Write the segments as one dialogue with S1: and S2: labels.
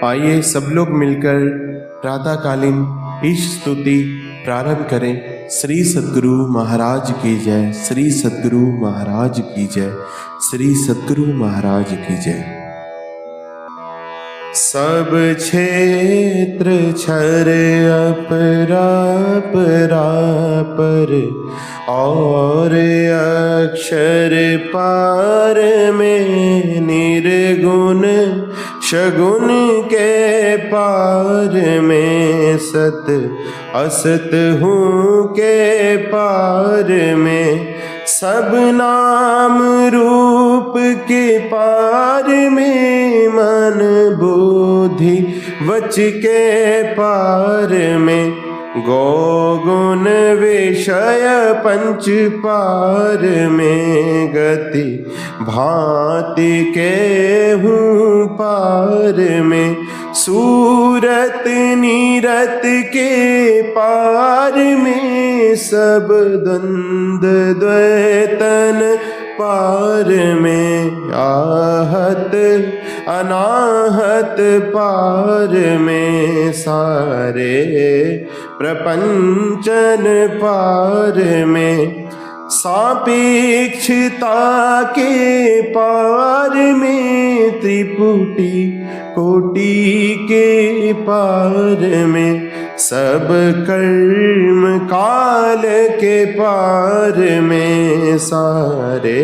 S1: आइए सब लोग मिलकर प्रातःकालीन ईश स्तुति प्रारंभ करें। श्री सद्गुरु महाराज की जय, श्री सद्गुरु महाराज की जय, श्री सद्गुरु महाराज की जय। सब क्षेत्र क्षर अपरापर और अक्षर पार में निर्गुण शगुन के पार में सत असत हूँ के पार में सब नाम रूप के पार में मन बुद्धि वच के पार में गौगुण विषय पंच पार में गति भांति के हूँ पार में सूरत नीरत के पार में सब द्वंद द्वैतन पार में आहत अनाहत पार में सारे प्रपंचन पार में सापेक्षता के पार में त्रिपुटी कोटि के पार में सब कर्म काल के पार में सारे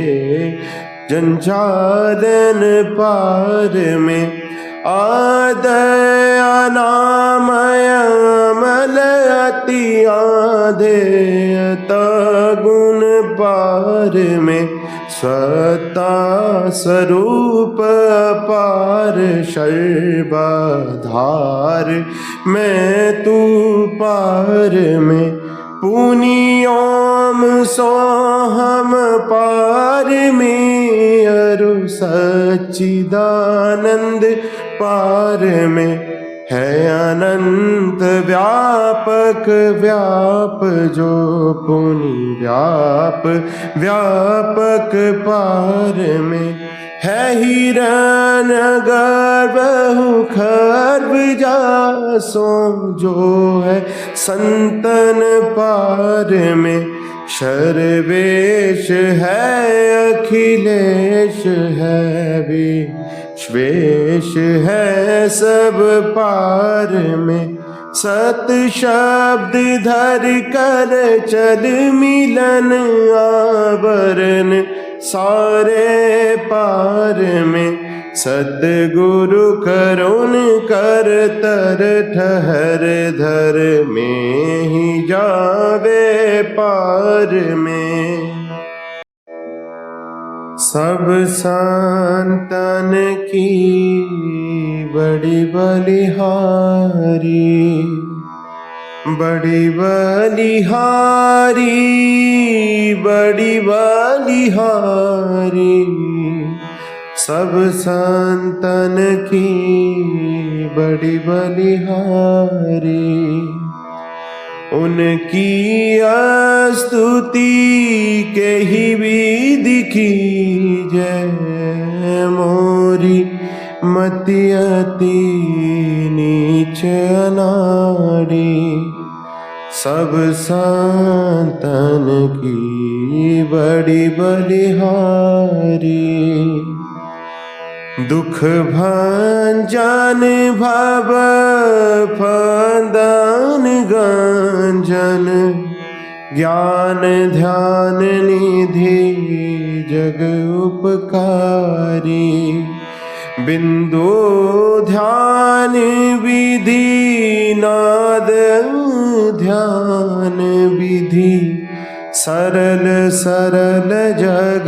S1: जंजालन पार में आदय अनामय अमल अति आधेयता गुण पार में स्वता स्वरूप पार सर्वाधार मैं तू पार में पुनियोम सोहम पार में अरु सच्चिदानंद पार में है अनंत व्यापक व्याप जो पुनि व्यापक पार में है हिरण्य गर्भ खर्व जासो जो है संतन पार में शर्वेश है अखिलेश है विश्वेश है सब पार में सत शब्द धर कर चल मिलन आवरण सारे पार में सतगुरु करुण कर तर ठहर धर में ही जावे पार में सब संतन की बड़ी बलिहारी बड़ी बलिहारी बड़ी बलिहारी सब संतन की बड़ी बलिहारी उनकी स्तुति के ही विधि की जय मोरी मति अति नीच अनाड़ी सब संतन की बड़ी बलिहारी दुख भंजन भव फंदन गंजन ज्ञान ध्यान निधि जग उपकारी बिंदु ध्यान विधि नाद ध्यान विधि सरल सरल जग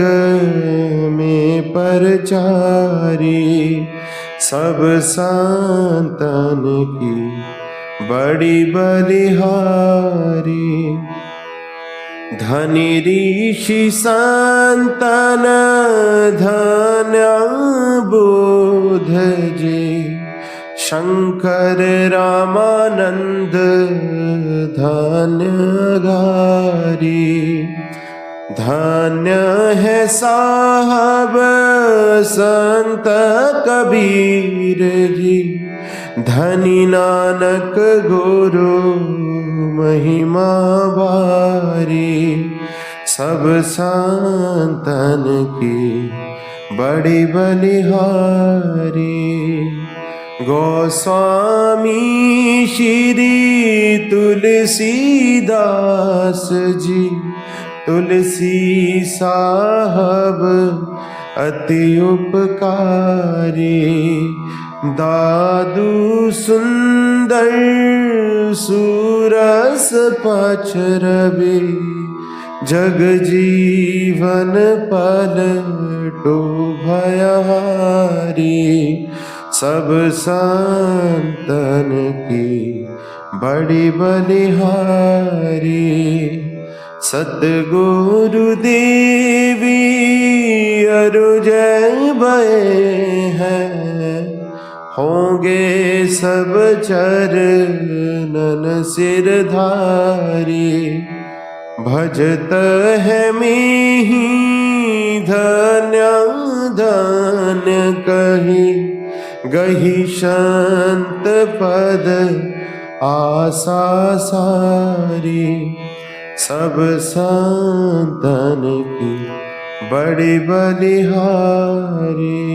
S1: में परचारी सब संतन की बड़ी बलिहारी धनी ऋषि संतन धन्य बोध जे शंकर रामानंद धन्य गारी धन्य है साहब संत कबीर जी, धनी नानक गुरु महिमा बारी। सब संतन की बड़ी बलिहारी। गोस्वामी श्री तुलसीदास जी, तुलसी साहब अति उपकारी। दादू सुंदर सुरस पचरबे, जग जीवन पलटो भयहारी। सब संतन की बड़ी बलिहारी। सतगुरु देवी अरुजय भय हैं, होंगे सब चरणन सिरधारी। भजत है मेहि धन्य धन्य कही, गही शांत पद आशा सारी। सब संतन की बड़ी बलिहारी।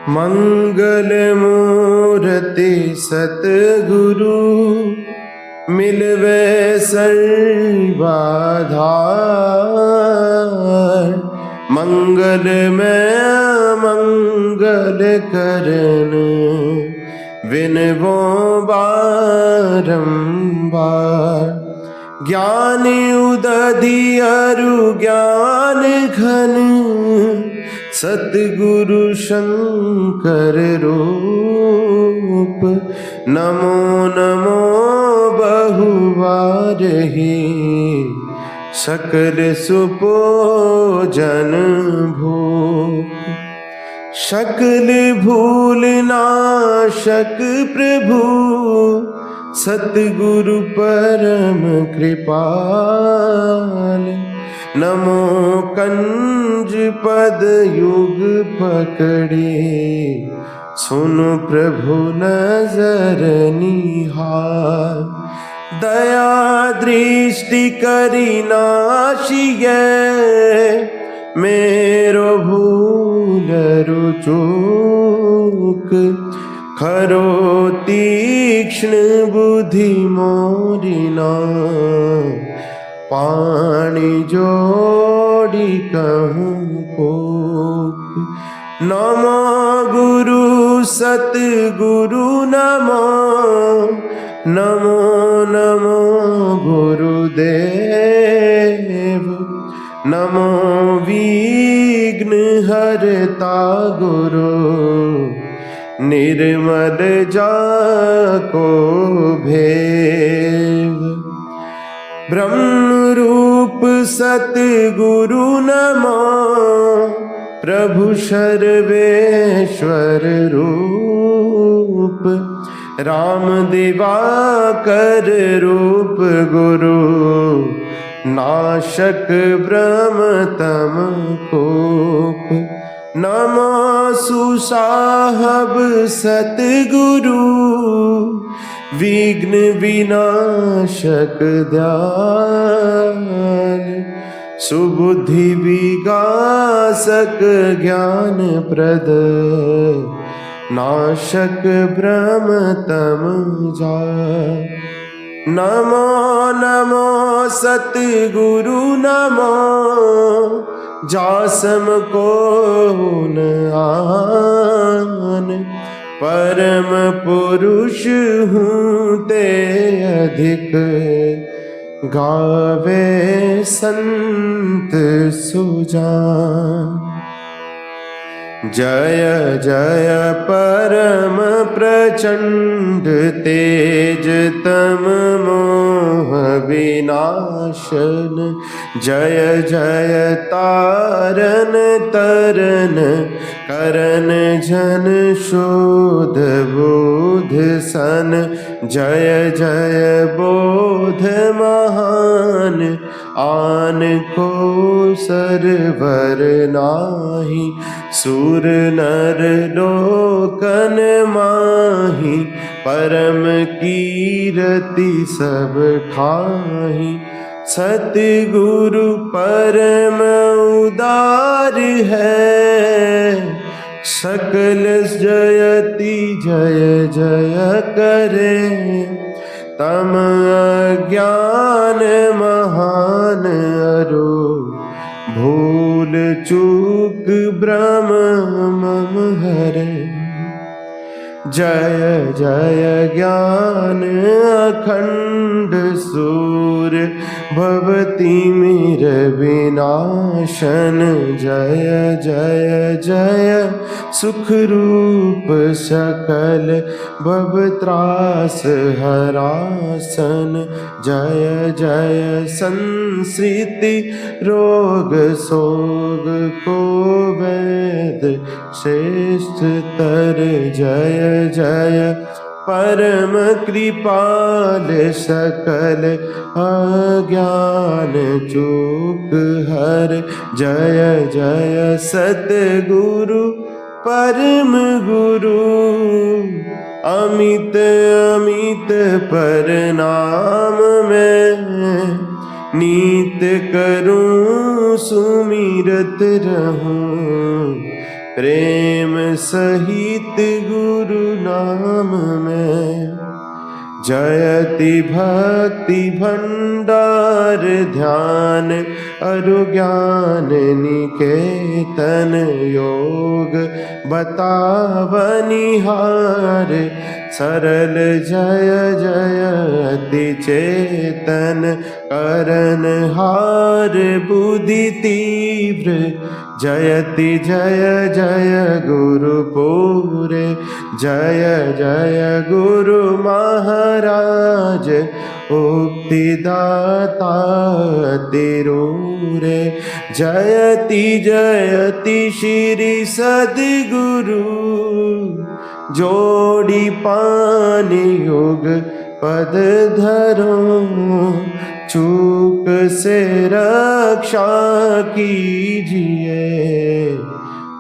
S1: मंगल मूर्ति सतगुरु, मिलवे सर्वाधार। मंगल में मंगल करन, विनवो बारंबार। ज्ञान उदधि अरु ज्ञान घन, सतगुरु शंकर रूप। नमो नमो बहुबार ही, सकल सुपोजन भूप। शकल भूल नाशक प्रभु, सतगुरु परम कृपाल। नमो कंज पद युग पकड़े, सुनो प्रभु नजर निहाल। दया दृष्टि करी नाशिय, मेरो भूल रुचूक। खरो तीक्ष्ण बुद्धि मोरिना, पाणी जोड़ी कहूँ कोक। नमो गुरु सतगुरु नमो, नमो नमो गुरुदेव। नमो विघ्न हरता गुरु, निर्मल जाको भेव। ब्रह्म रूप सतगुरु नमो, प्रभु सर्वेश्वर रूप। राम दिवाकर रूप गुरु, नाशक ब्रह्म तम कोप। नमो सुसाहब सतगुरु, विघ्न विनाशक दयाल। सुबुद्धि विगासक ज्ञान प्रद, नाशक ब्रह्म तम जाल। नमो नमो सतगुरु नमो, जासम को न आन। परम पुरुष हूँ ते अधिक, गावे संत सुजान। जय जय परम प्रचंड तेज तम मोह विनाशन। जय जय तारन तरन करन जन शोध बोध सन। जय जय बोध महान आन को सरवर नाही। सुर नर लोकन माही परम कीरति सब ठाही। सतगुरु परम उदार है सकल जयति जय जय करे। तम अज्ञान महान अरो भूल चूक भ्रम मम हरे। जय जय ज्ञान अखंड सूर भवतिमिर विनाशन। जय जय जय सुख रूप सकल भवत्रास हरासन। जय जय संसृति रोग सोग को वेद श्रेष्ठ तर। जय जय परम कृपाल सकल अज्ञान चूक हर। जय जय सतगुरु परम गुरु अमित अमित प्रणाम में नीत करूं सुमिरत रहूं। प्रेम सहित गुरु नाम में जयति भक्ति भंडार ध्यान अरु ज्ञान निकेतन। योग बतावनिहार सरल जय जय अति चेतन। करन हार बुद्धि तीव्र जयति जय जय गुरु पूरे। जय जय गुरु महाराज उक्तिदाता तिरूरे। जयति जयति श्री सद्गुरु जोड़ी पानी योग पद धरो। चूक से रक्षा कीजिए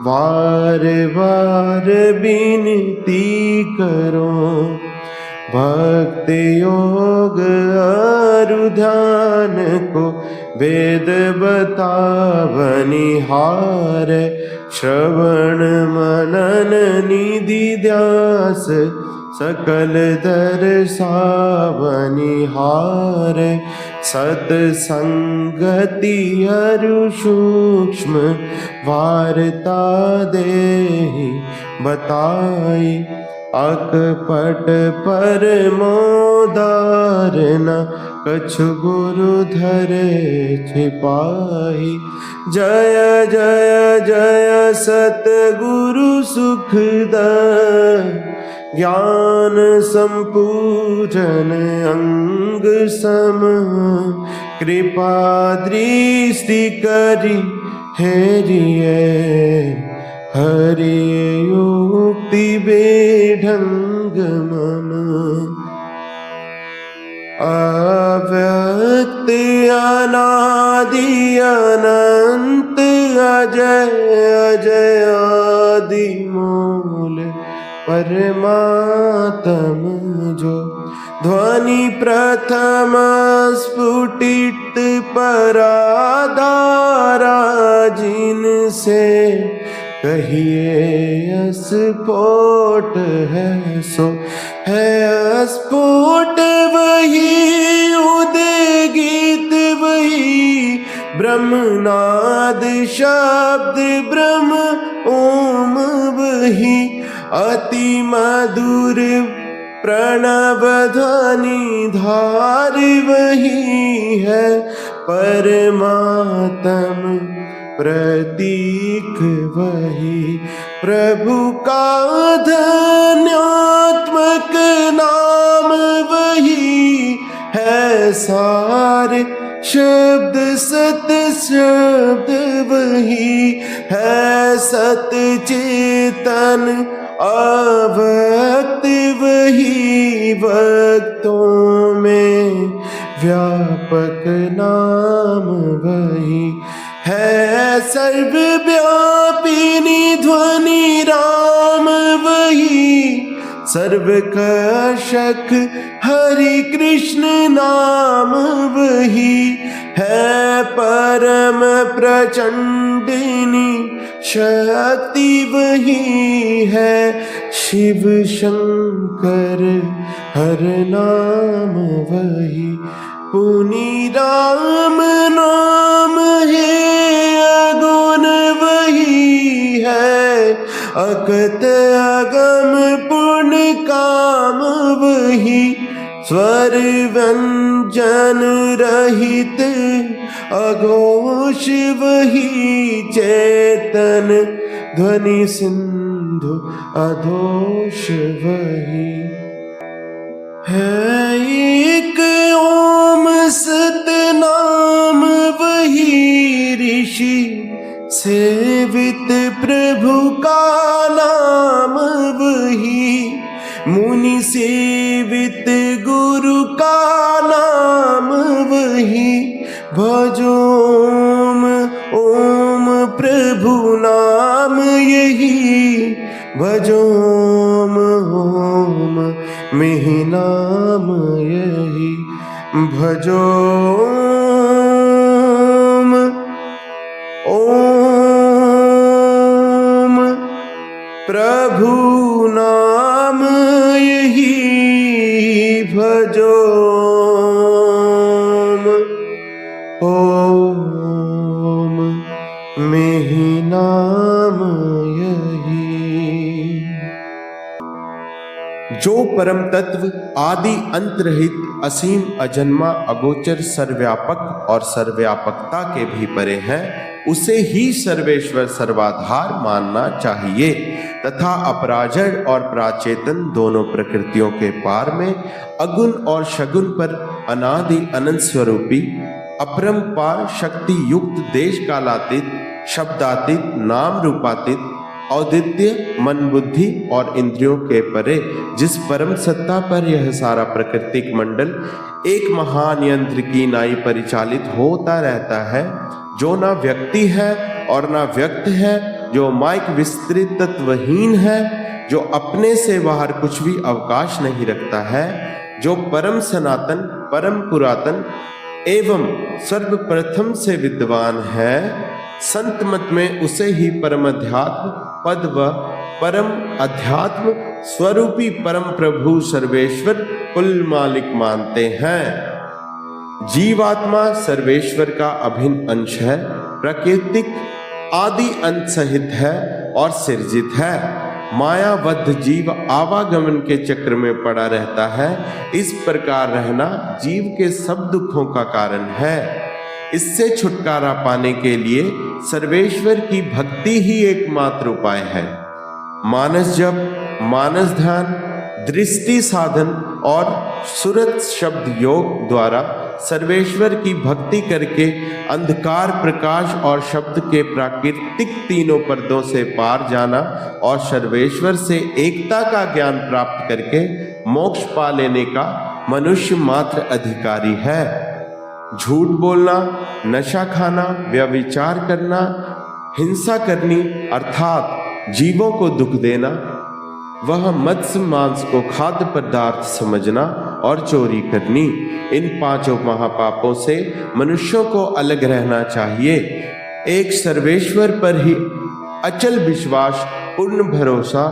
S1: बार बार विनती करो। भक्ति योग अरु ध्यान को वेद बतावनिहार। श्रवण मनन निधि ध्यास सकल दर्शावनिहार। सत्संगति अरु सूक्ष्म वार्ता देहि बताई। अकपट परमोदार न कछु गुरु धरे छिपाही। जय जय जय सतगुरु सुखद ज्ञान संपूर्ण अंग सम। कृपा दृष्टि करी हेरिए हरि युक्ति बेढंग मम। अव्यक्त अनादि अनंत अजय अजय आदि मूल परमात्म जो। ध्वनि प्रथम स्फुटित पराधारा जिनसे कहिए अस्फोट है सो है अस्फोट वही उदय गीत वही ब्रह्मनाद शब्द ब्रह्म ओम वही अति मधुर प्रणव ध्वनि धार वही है परमात्म प्रतीक वही प्रभु का धन्यात्मक नाम वही है सारे शब्द, सत शब्द वही है, सत चेतन अव्यक्त वही, वक्तों में व्यापक नाम वही है, सर्वव्यापिनी ध्वनि राम वही, सर्वकर्षक हरि कृष्ण नाम वही है, परम प्रचंडिनी शक्ति वही है, शिव शंकर हर नाम वही, पुनि राम नाम है अगुण वही है, अकत अगम पूर्ण काम वही, स्वर व्यंजन रहित अघोष वही, चेतन ध्वनि सिंधु अधोष वही है, एक ओम सतनाम वही, ऋषि सेवित प्रभु का नाम वही, मुनि सेवित गुरु का नाम वही, भजो ओम प्रभु नाम यही, भजो ओम मिहि नाम यही, भजो ओम प्रभु नाम यही, भजो ओम मिहि नाम यही। जो परम तत्व आदि अंत रहित असीम अजन्मा अगोचर सर्वव्यापक और सर्वव्यापकता के भी परे है, उसे ही सर्वेश्वर सर्वाधार मानना चाहिए तथा अपराजड़ और प्राचेतन दोनों प्रकृतियों के पार में अगुण और शगुन पर अनादि अनंत स्वरूपी अपरंपार शक्ति युक्त देश कालातीत शब्दातीत नाम रूपातीत औदित्य मन बुद्धि और इंद्रियों के परे जिस परम सत्ता पर यह सारा प्राकृतिक मंडल एक महान यंत्र की नाई परिचालित होता रहता है, जो ना व्यक्ति है और ना व्यक्त है, जो माइक विस्तृत तत्वहीन है, जो अपने से बाहर कुछ भी अवकाश नहीं रखता है, जो परम सनातन परम पुरातन एवं सर्वप्रथम से विद्वान है, संत मत में उसे ही परम अध्यात्म पद व परम अध्यात्म स्वरूपी परम प्रभु सर्वेश्वर कुल मालिक मानते हैं। जीवात्मा सर्वेश्वर का अभिन्न अंश है, प्राकृतिक आदि अंत सहित है और सिर्जित है। मायाबद्ध जीव आवागमन के चक्र में पड़ा रहता है। इस प्रकार रहना जीव के सब दुखों का कारण है। इससे छुटकारा पाने के लिए सर्वेश्वर की भक्ति ही एकमात्र उपाय है। मानस जप, मानस ध्यान, दृष्टि साधन और सुरत शब्द योग द्वारा सर्वेश्वर की भक्ति करके अंधकार प्रकाश और शब्द के प्राकृतिक तीनों पर्दों से पार जाना और सर्वेश्वर से एकता का ज्ञान प्राप्त करके मोक्ष पा लेने का मनुष्य मात्र अधिकारी है। झूठ बोलना, नशा खाना, व्यभिचार करना, हिंसा करनी अर्थात जीवों को दुख देना, वह मत्स्य मांस को खाद्य पदार्थ समझना और चोरी करनी, इन पांचों महापापों से मनुष्यों को अलग रहना चाहिए। एक सर्वेश्वर पर ही अचल विश्वास, पूर्ण भरोसा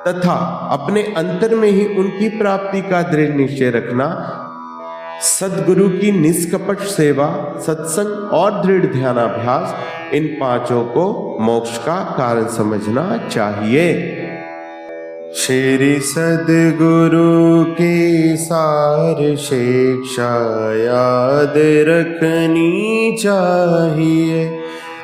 S1: तथा अपने अंतर में ही उनकी प्राप्ति का दृढ़ निश्चय रखना, सद्गुरु की निष्कपट सेवा, सत्संग और दृढ़ ध्यानाभ्यास, इन पांचों को मोक्ष का कारण समझना चाहिए। श्री सद्गुरु की सार शिक्षा याद रखनी चाहिए।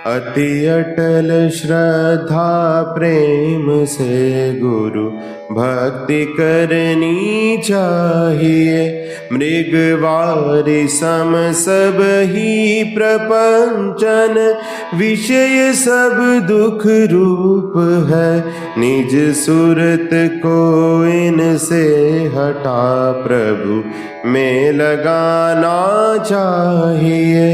S1: अति अटल श्रद्धा प्रेम से गुरु भक्ति करनी चाहिए। मृगवारी सम सब ही प्रपंचन विषय सब दुख रूप है। निज सुरत को इनसे हटा प्रभु में लगाना चाहिए।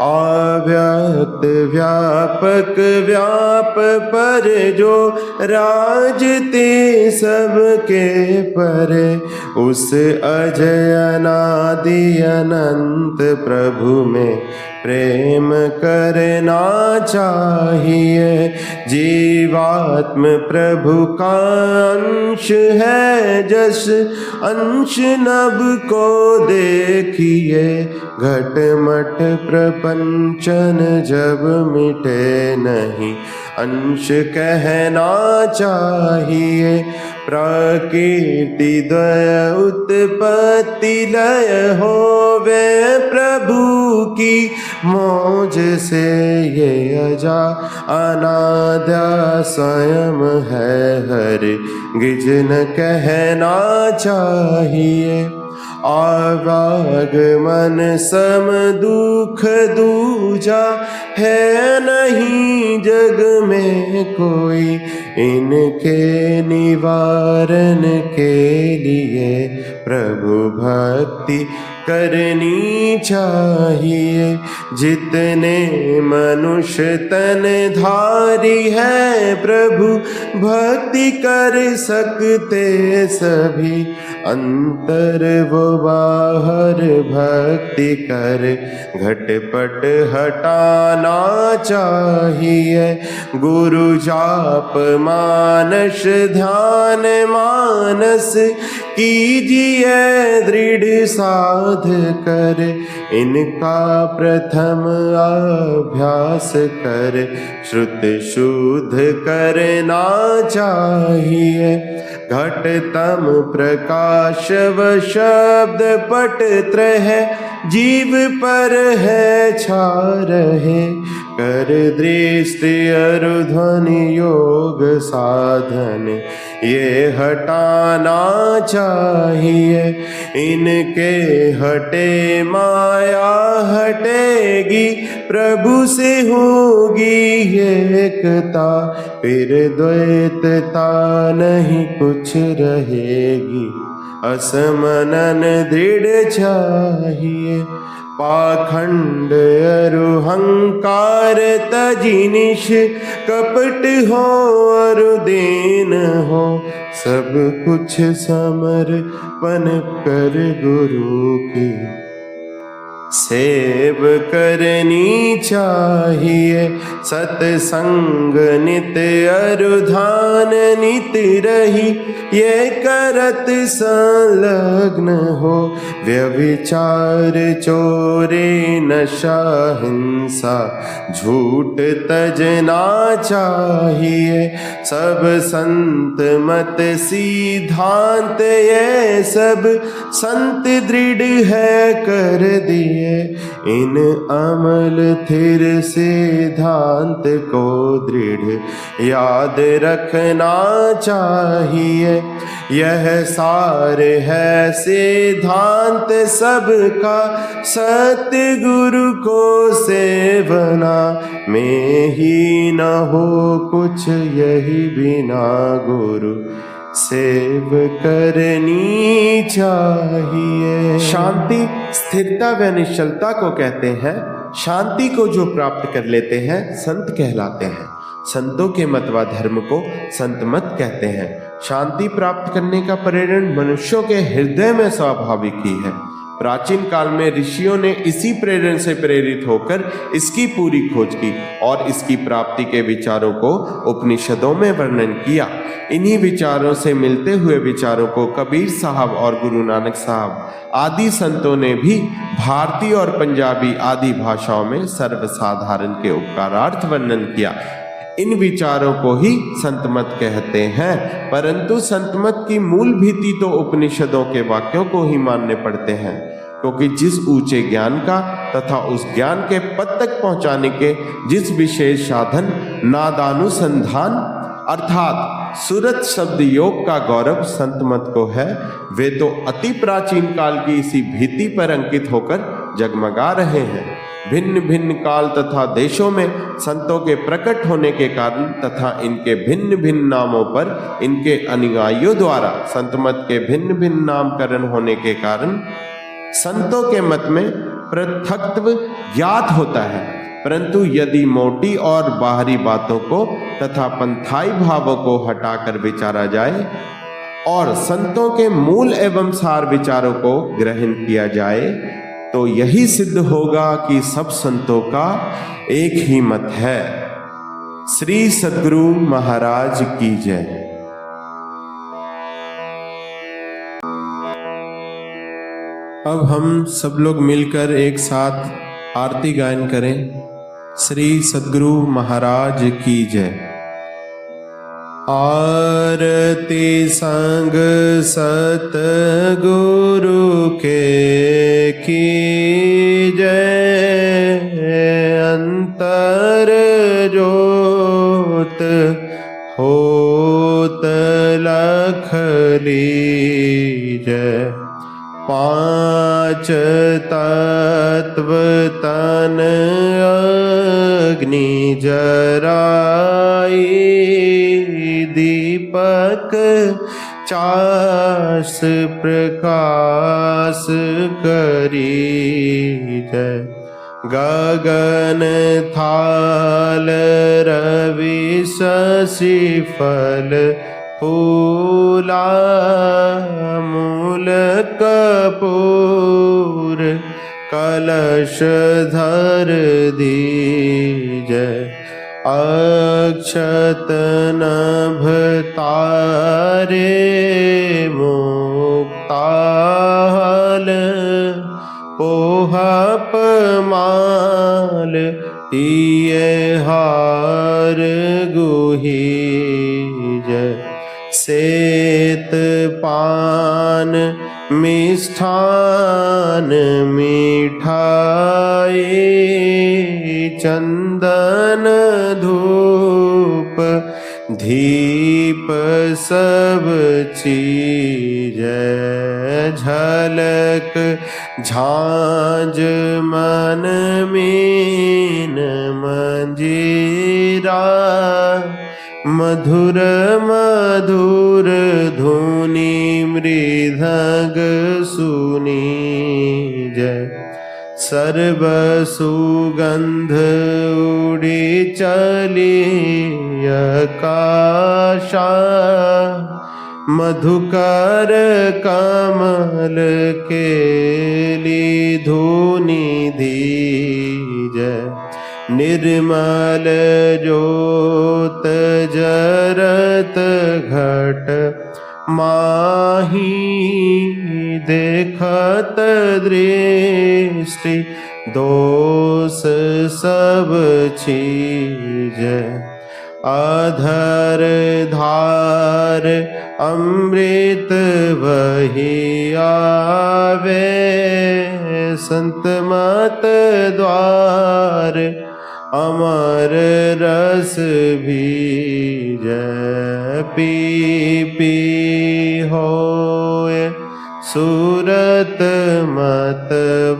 S1: अव्यक्त व्यापक व्याप पर जो राजते सबके परे, उस अजय अनादि अनंत प्रभु में प्रेम करना चाहिए। जीवात्म प्रभु का अंश है, जस अंश नभ को देखिए। घटमट प्रपंचन जब मिटे नहीं, अंश कहना चाहिए। प्रकृति द्वय उत्पत्ति लय होवे प्रभु की मौज से, ये अजा अनाद्या स्वयं है हर गिज न कहना चाहिए। आवागमन सम दुख दूजा है नहीं जग में कोई, इनके निवारण के लिए प्रभु भक्ति करनी चाहिए। जितने मनुष्य तन धारी है प्रभु भक्ति कर सकते सभी, अंतर वो बाहर भक्ति कर घटपट हटाना चाहिए। गुरु जाप मानस ध्यान मानस कीजिए दृढ़ साध कर, इनका प्रथम अभ्यास कर श्रुत शुद्ध करना चाहिए। घटतम प्रकाश व शब्द पट त्रय जीव पर है छा रहे, कर दृष्टि अरु ध्वनि योग साधन ये हटाना चाहिए। इनके हटे माया हटेगी, प्रभु से होगी एकता, फिर द्वैतता नहीं कुछ रहेगी। असमनन दृढ़ चाहिए। पाखंड अरुहंकार तजिनिश कपट हो अरु दीन हो, सब कुछ समर्पण कर गुरु की सेव करनी चाहिए। सत्संग नित अरुधान नित रही, ये करत संलग्न हो। व्यभिचार चोरी नशा हिंसा झूठ तजना चाहिए। सब संत मत सिद्धांत ये सब संत दृढ़ है कर दिए। इन अमल थिर सिद्धांत को दृढ़ याद रखना चाहिए। यह सार है सिद्धांत सबका, सतगुरु को सेवना में ही न हो कुछ, यही बिना गुरु सेव करनी चाहिए। शांति स्थिरता व निश्चलता को कहते हैं। शांति को जो प्राप्त कर लेते हैं संत कहलाते हैं। संतों के मत व धर्म को संत मत कहते हैं। शांति प्राप्त करने का प्रेरण मनुष्यों के हृदय में स्वाभाविक ही है। प्राचीन काल में ऋषियों ने इसी प्रेरण से प्रेरित होकर इसकी पूरी खोज की और इसकी प्राप्ति के विचारों को उपनिषदों में वर्णन किया। इन्हीं विचारों से मिलते हुए विचारों को कबीर साहब और गुरु नानक साहब आदि संतों ने भी भारतीय और पंजाबी आदि भाषाओं में सर्वसाधारण के उपकारार्थ वर्णन किया। इन विचारों को ही संतमत कहते हैं, परंतु संतमत की मूल भीति तो उपनिषदों के वाक्यों को ही मानने पड़ते हैं। क्योंकि जिस ऊंचे ज्ञान का तथा उस ज्ञान के पद तक पहुंचाने के जिस विशेष साधन नादानुसंधान अर्थात सुरत शब्द योग का गौरव संत मत को है, वे तो अति प्राचीन काल की इसी भीति पर अंकित होकर जगमगा रहे हैं। भिन्न भिन्न काल तथा देशों में संतों के प्रकट होने के कारण तथा इनके भिन्न भिन्न नामों पर इनके अनुयायियों द्वारा संत मत के भिन्न भिन्न नामकरण होने के कारण संतों के मत में पृथक्त्व ज्ञात होता है। परंतु यदि मोटी और बाहरी बातों को तथा पंथाई भावों को हटाकर विचारा जाए और संतों के मूल एवं सार विचारों को ग्रहण किया जाए तो यही सिद्ध होगा कि सब संतों का एक ही मत है। श्री सद्गुरु महाराज की जय। अब हम सब लोग मिलकर एक साथ आरती गायन करें। श्री सद्गुरु महाराज की जय। आरती संग सतगुरु के की जय। अंतर जोत होत लख लीजय। पांच तत्व तन अग्नि जराई। दीपक चास प्रकाश करी जय। गगन थाल रवि शशि फल फूला। मूल कपूर कलश धर दीजय। अक्षत नभ तारे मुक्ताल। पोहप माल दिए हार गुही जय। सेत पान मिष्ठान मिठाई। चंदन धूप दीप सब चीज। झलक झांझ मन मीन मंजीरा। मधुर मधुर धुनि मृदंग सुनी जय। सर्व सुगंध उड़ी चली आकाशा। मधुकर कमल केली धुनि दीजय। निर्मल ज्योत जरत घट माही। देखत दृष्टि दोष सब चीज। अधर धार अमृत वही आवे। संत मत द्वार अमर रस भी जय। पी पी होए सूरत मत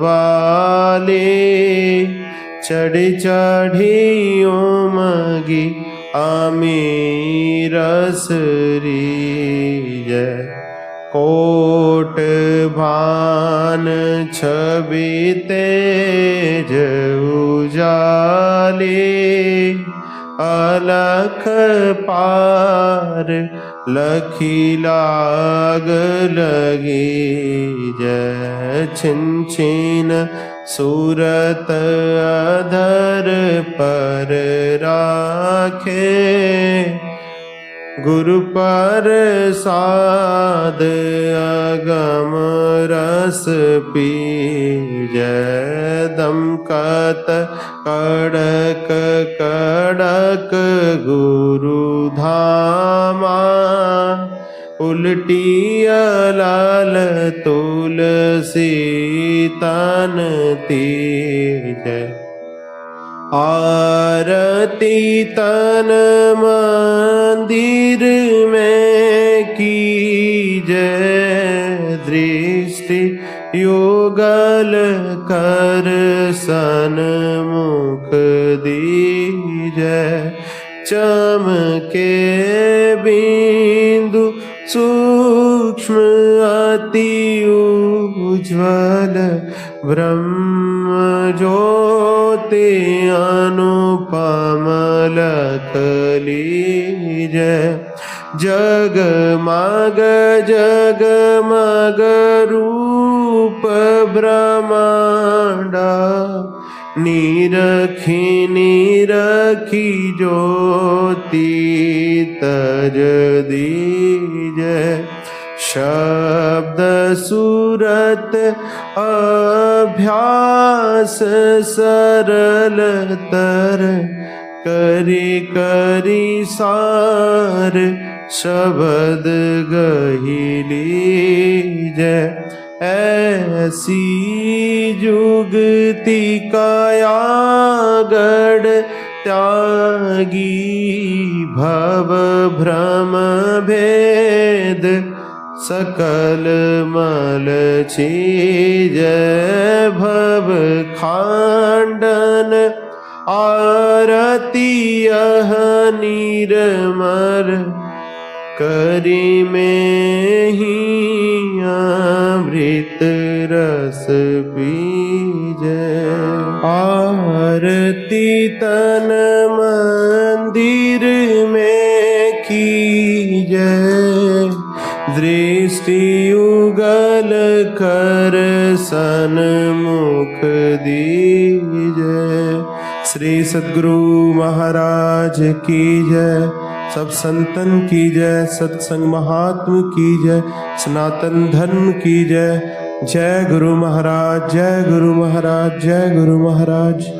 S1: वाली। चढ़ी चढ़ी उमगी आमी रस जय। कोट भान छवि तेज उजाली। अलख पार लखी लाग लगी जय। छिन छिन सूरत अधर पर राखे। गुरु पर साध अगम रस पीजय। दमकत कड़क कड़क गुरु धामा। उल्टी लाल तुलसी तन तेजै। आरती तन मंदिर में कीजै, दृष्टि युगल कर सन्मुख दीजै। चमके बिंदु सूक्ष्म अति उज्ज्वल, ब्रह्म ज्योति अनुपम लख लीजै। जगमग जगमग रूप ब्रह्मांडा, निरखी निरखी ज्योति तज दीजै। शब्द सूरत अभ्यास सरलतर, करी करी सार शब्द गही लीजै। ऐसी जुगति कायागढ़ त्यागी, भव भ्रम भेद सकल मल छीजै। भव खांडन आरती यह निर्मल, करी में ही अमृत रस पीजै। आरती तन मंदिर में कीजै, दृष्टि युगल कर सन्मुख दीजै। श्री सद्गुरु महाराज की जय। सब संतन की जय, सत्संग महात्म की जय, सनातन धर्म की जय। जय गुरु महाराज, जय गुरु महाराज, जय गुरु महाराज।